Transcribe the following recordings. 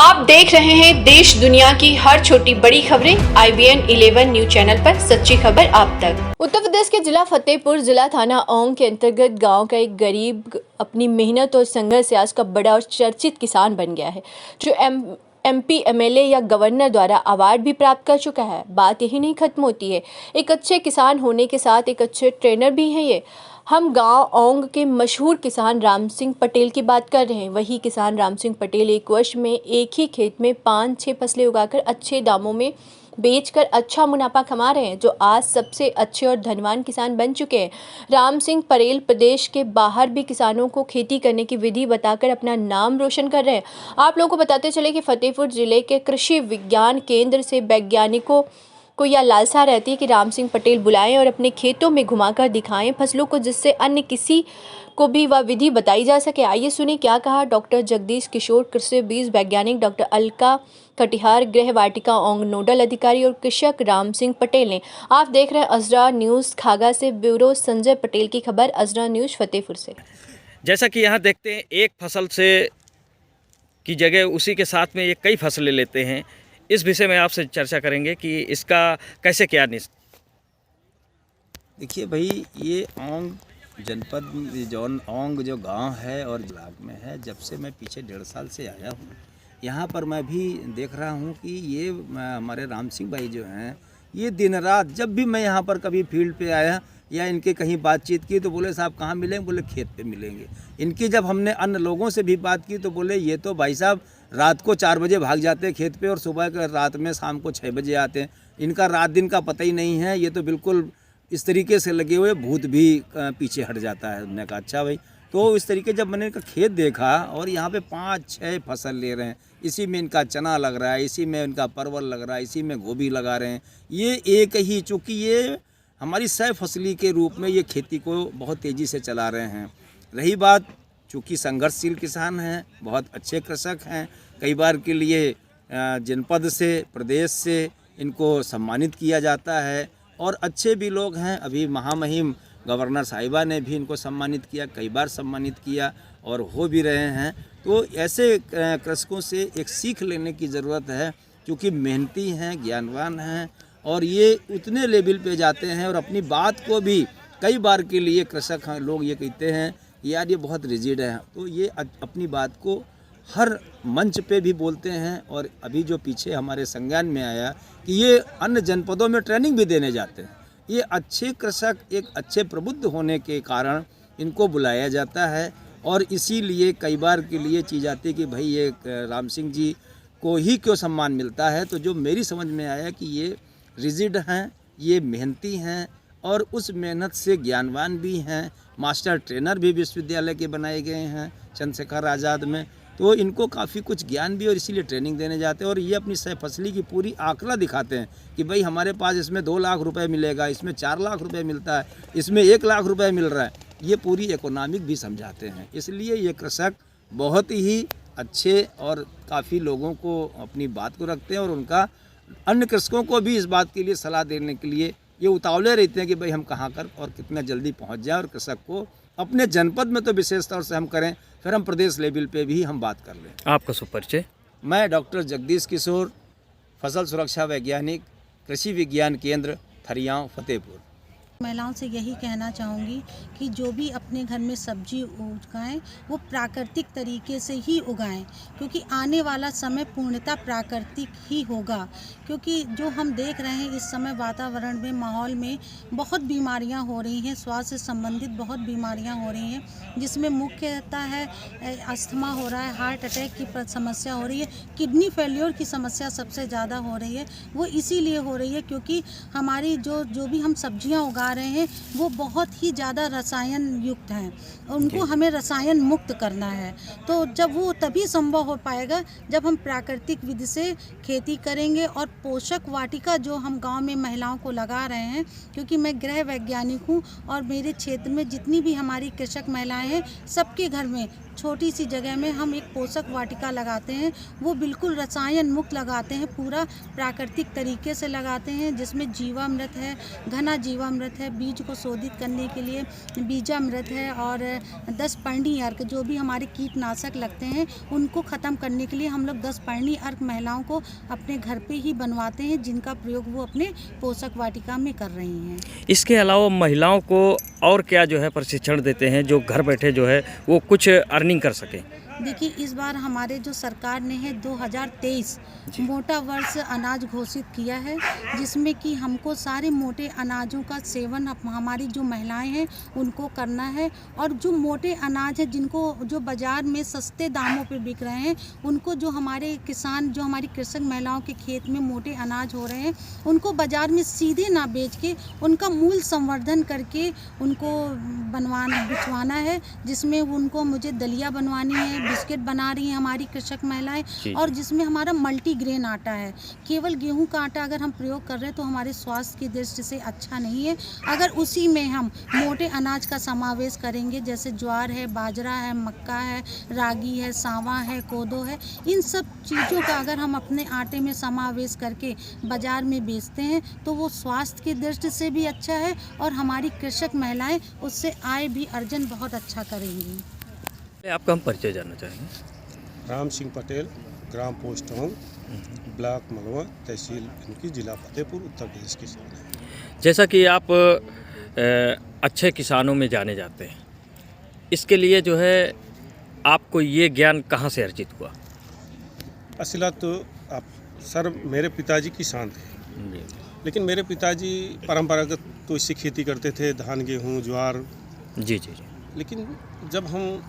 आप देख रहे हैं देश दुनिया की हर छोटी बड़ी खबरें IBN 11 न्यूज चैनल पर। सच्ची खबर आप तक। उत्तर प्रदेश के जिला फतेहपुर जिला थाना ओंग के अंतर्गत गांव का एक गरीब अपनी मेहनत और संघर्ष से आज का बड़ा और चर्चित किसान बन गया है, जो MP MLA या गवर्नर द्वारा अवार्ड भी प्राप्त कर चुका है। बात यही नहीं खत्म होती है, एक अच्छे किसान होने के साथ एक अच्छे ट्रेनर भी हैं ये। हम गांव ओंग के मशहूर किसान राम सिंह पटेल की बात कर रहे हैं। वही किसान राम सिंह पटेल एक वर्ष में एक ही खेत में 5-6 फसलें उगाकर अच्छे दामों में बेचकर अच्छा मुनाफा कमा रहे हैं, जो आज सबसे अच्छे और धनवान किसान बन चुके हैं। राम सिंह पटेल प्रदेश के बाहर भी किसानों को खेती करने की विधि बताकर अपना नाम रोशन कर रहे हैं। आप लोगों को बताते चले कि फतेहपुर जिले के कृषि विज्ञान केंद्र से वैज्ञानिकों को यह लालसा रहती है कि राम सिंह पटेल बुलाएं और अपने खेतों में घुमाकर दिखाएं फसलों को, जिससे अन्य किसी को भी वह विधि बताई जा सके। आइए सुने क्या कहा डॉक्टर जगदीश किशोर, कृषि बीज वैज्ञानिक डॉक्टर अलका कटिहार, गृह वाटिका ओंग नोडल अधिकारी और कृषक राम सिंह पटेल ने। आप देख रहे हैं अजरा न्यूज़ खागा से। ब्यूरो संजय पटेल की खबर, अजरा न्यूज़ फतेहपुर से। जैसा कि यहाँ देखते हैं, एक फसल से की जगह उसी के साथ में ये कई फसलें लेते हैं। इस विषय में आपसे चर्चा करेंगे कि इसका कैसे क्या देखिए भाई, ये ओंग जनपद जौन ओंग जो गांव है और ब्लॉक में है, जब से मैं पीछे 1.5 साल से आया हूँ यहाँ पर, मैं भी देख रहा हूँ कि ये हमारे राम सिंह भाई जो हैं, ये दिन रात जब भी मैं यहाँ पर कभी फील्ड पे आया या इनके कहीं बातचीत की तो बोले साहब कहाँ मिलेंगे, बोले खेत पे मिलेंगे। इनकी जब हमने अन्य लोगों से भी बात की तो बोले ये तो भाई साहब रात को 4 बजे भाग जाते हैं खेत पे और सुबह के रात में शाम को 6 बजे आते हैं। इनका रात दिन का पता ही नहीं है। ये तो बिल्कुल इस तरीके से लगे हुए भूत भी पीछे हट जाता है। उन्होंने कहा अच्छा भाई। तो इस तरीके जब मैंने इनका खेत देखा और यहाँ पे 5-6 फसल ले रहे हैं, इसी में इनका चना लग रहा है, इसी में इनका परवल लग रहा है, इसी में गोभी लगा रहे हैं। ये एक ही, चूँकि ये हमारी 100 फसली के रूप में ये खेती को बहुत तेज़ी से चला रहे हैं। रही बात, चूँकि संघर्षशील किसान हैं, बहुत अच्छे कृषक हैं, कई बार के लिए जनपद से, प्रदेश से इनको सम्मानित किया जाता है और अच्छे भी लोग हैं। अभी महामहिम गवर्नर साहिबा ने भी इनको सम्मानित किया, कई बार सम्मानित किया और हो भी रहे हैं। तो ऐसे कृषकों से एक सीख लेने की ज़रूरत है, क्योंकि मेहनती हैं, ज्ञानवान हैं और ये उतने लेवल पे जाते हैं और अपनी बात को भी कई बार के लिए कृषक लोग ये कहते हैं यार ये बहुत रिजिड है, तो ये अपनी बात को हर मंच पे भी बोलते हैं। और अभी जो पीछे हमारे संज्ञान में आया कि ये अन्य जनपदों में ट्रेनिंग भी देने जाते हैं। ये अच्छे कृषक एक अच्छे प्रबुद्ध होने के कारण इनको बुलाया जाता है और इसीलिए कई बार के लिए चीज़ आती है कि भाई ये राम सिंह जी को ही क्यों सम्मान मिलता है। तो जो मेरी समझ में आया कि ये रिजिड हैं, ये मेहनती हैं और उस मेहनत से ज्ञानवान भी हैं। मास्टर ट्रेनर भी विश्वविद्यालय के बनाए गए हैं चंद्रशेखर आज़ाद में, तो इनको काफ़ी कुछ ज्ञान भी और इसीलिए ट्रेनिंग देने जाते हैं। और ये अपनी 100 फसली की पूरी आंकड़ा दिखाते हैं कि भाई हमारे पास इसमें 2 लाख रुपए मिलेगा, इसमें 4 लाख रुपए मिलता है, इसमें 1 लाख रुपए मिल रहा है। ये पूरी इकोनॉमिक भी समझाते हैं। इसलिए ये कृषक बहुत ही अच्छे और काफ़ी लोगों को अपनी बात को रखते हैं और उनका अन्य कृषकों को भी इस बात के लिए सलाह देने के लिए ये उतावले रहते हैं कि भाई हम कहाँ कर और कितना जल्दी पहुँच जाए और कृषक को अपने जनपद में तो विशेष तौर से हम करें, फिर हम प्रदेश लेवल पे भी हम बात कर लें। आपका सुपरिचय? मैं डॉक्टर जगदीश किशोर, फसल सुरक्षा वैज्ञानिक, कृषि विज्ञान केंद्र, थरियाँव, फतेहपुर। महिलाओं से यही कहना चाहूँगी कि जो भी अपने घर में सब्जी उगाएं वो प्राकृतिक तरीके से ही उगाएं, क्योंकि आने वाला समय पूर्णतः प्राकृतिक ही होगा। क्योंकि जो हम देख रहे हैं इस समय वातावरण में, माहौल में बहुत बीमारियां हो रही हैं, स्वास्थ्य से संबंधित बहुत बीमारियां हो रही हैं, जिसमें मुख्यतः है अस्थमा हो रहा है, हार्ट अटैक की समस्या हो रही है, किडनी फेल्योर की समस्या सबसे ज़्यादा हो रही है। वो इसीलिए हो रही है क्योंकि हमारी जो भी हम सब्जियाँ उगा रहे हैं वो बहुत ही ज़्यादा रसायन युक्त हैं और उनको हमें रसायन मुक्त करना है। तो जब वो तभी संभव हो पाएगा जब हम प्राकृतिक विधि से खेती करेंगे। और पोषक वाटिका जो हम गांव में महिलाओं को लगा रहे हैं, क्योंकि मैं गृह वैज्ञानिक हूं और मेरे क्षेत्र में जितनी भी हमारी कृषक महिलाएं हैं सबके घर में छोटी सी जगह में हम एक पोषक वाटिका लगाते हैं, वो बिल्कुल रसायन मुक्त लगाते हैं, पूरा प्राकृतिक तरीके से लगाते हैं, जिसमें जीवामृत है, घना जीवामृत है, बीज को शोधित करने के लिए बीजामृत है, और 10 पर्णी अर्क जो भी हमारे कीटनाशक लगते हैं उनको ख़त्म करने के लिए हम लोग 10 पर्णी अर्क महिलाओं को अपने घर पे ही बनवाते हैं, जिनका प्रयोग वो अपने पोषक वाटिका में कर रही हैं। इसके अलावा महिलाओं को और क्या जो है प्रशिक्षण देते हैं जो घर बैठे जो है वो कुछ अर्निंग कर सकें? देखिए, इस बार हमारे जो सरकार ने है 2023 मोटा वर्ष अनाज घोषित किया है, जिसमें कि हमको सारे मोटे अनाजों का सेवन हमारी जो महिलाएं हैं उनको करना है, और जो मोटे अनाज है जिनको जो बाज़ार में सस्ते दामों पे बिक रहे हैं, उनको जो हमारे किसान जो हमारी कृषक महिलाओं के खेत में मोटे अनाज हो रहे हैं उनको बाज़ार में सीधे ना बेच के उनका मूल्य संवर्धन करके उनको बिचवाना है, जिसमें उनको मुझे दलिया बनवानी है, बिस्किट बना रही हैं हमारी कृषक महिलाएं, और जिसमें हमारा मल्टीग्रेन आटा है। केवल गेहूं का आटा अगर हम प्रयोग कर रहे हैं तो हमारे स्वास्थ्य की दृष्टि से अच्छा नहीं है। अगर उसी में हम मोटे अनाज का समावेश करेंगे, जैसे ज्वार है, बाजरा है, मक्का है, रागी है, सांवा है, कोदो है, इन सब चीज़ों का अगर हम अपने आटे में समावेश करके बाज़ार में बेचते हैं तो वो स्वास्थ्य की दृष्टि से भी अच्छा है, और हमारी कृषक महिलाएँ उससे आय भी अर्जन बहुत अच्छा करेंगी। आपका हम परिचय जानना चाहेंगे। राम सिंह पटेल, ग्राम पोस्ट होम, ब्लॉक मलवा, तहसील इनकी, जिला फतेहपुर, उत्तर प्रदेश किसान है। जैसा कि आप अच्छे किसानों में जाने जाते हैं, इसके लिए जो है आपको ये ज्ञान कहाँ से अर्जित हुआ? असला तो आप सर मेरे पिताजी किसान थे, लेकिन मेरे पिताजी परंपरागत तो इससे खेती करते थे, धान गेहूँ ज्वार। जी जी जी। लेकिन जब हम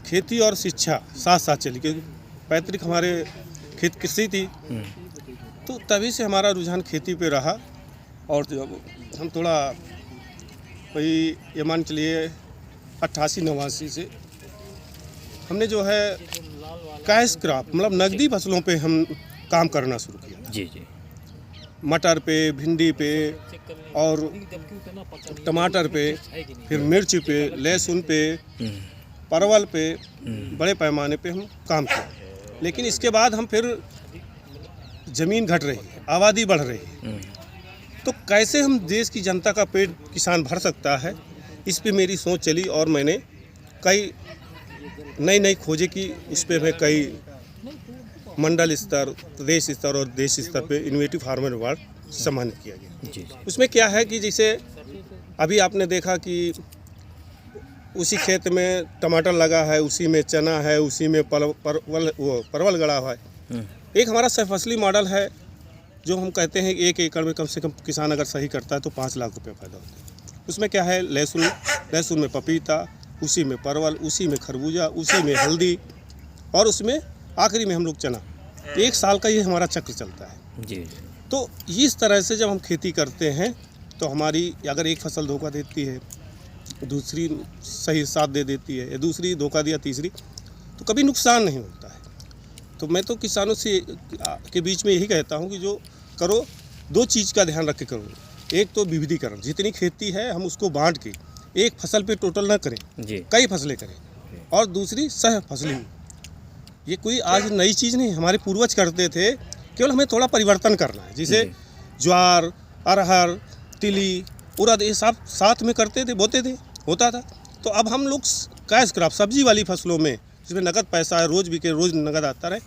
खेती और शिक्षा साथ साथ चली, क्योंकि पैतृक हमारे खेत कृषि थी, तो तभी से हमारा रुझान खेती पे रहा। और जब हम थोड़ा वही ये मान चलिए 88-89 से हमने जो है कैश क्रॉप मतलब नकदी फसलों पे हम काम करना शुरू किया। जी जी। मटर पे, भिंडी पे और टमाटर पे, फिर मिर्च पे, लहसुन पे, परवल पे, बड़े पैमाने पे हम काम किया। लेकिन इसके बाद हम फिर ज़मीन घट रही है, आबादी बढ़ रही है, तो कैसे हम देश की जनता का पेट किसान भर सकता है, इस पे मेरी सोच चली और मैंने कई नई खोजें की। उस पर मैं कई मंडल स्तर, प्रदेश स्तर और देश स्तर पे इनोवेटिव फार्मर अवार्ड सम्मानित किया गया। जी। उसमें क्या है कि जैसे अभी आपने देखा कि उसी खेत में टमाटर लगा है, उसी में चना है, उसी में परवल गड़ा हुआ है। एक हमारा सहफसली मॉडल है जो हम कहते हैं कि 1 एकड़ में कम से कम किसान अगर सही करता है तो 5 लाख रुपये फायदा होता है। उसमें क्या है, लहसुन में पपीता, उसी में परवल, उसी में खरबूजा, उसी में हल्दी, और उसमें आखिरी में हम लोग चना। 1 साल का ये हमारा चक्र चलता है। जी। तो इस तरह से जब हम खेती करते हैं तो हमारी अगर एक फसल धोखा देती है, दूसरी सही साथ दे देती है, या दूसरी धोखा दिया, तीसरी, तो कभी नुकसान नहीं होता है। तो मैं तो किसानों से के बीच में यही कहता हूँ कि जो करो 2 चीज़ का ध्यान रख के करो। एक तो विविधीकरण, जितनी खेती है हम उसको बांट के एक फसल पे टोटल ना करें जी, कई फसलें करें। और दूसरी सह फसली, ये कोई आज नई चीज़ नहीं, हमारे पूर्वज करते थे, केवल हमें थोड़ा परिवर्तन करना है। जैसे ज्वार, अरहर, तिली, उड़द, ये सब साथ में करते थे, बोते थे, होता था। तो अब हम लोग कैश क्रॉप, सब्जी वाली फसलों में जिसमें नगद पैसा है, रोज़ बिके, रोज़ नगद आता रहे,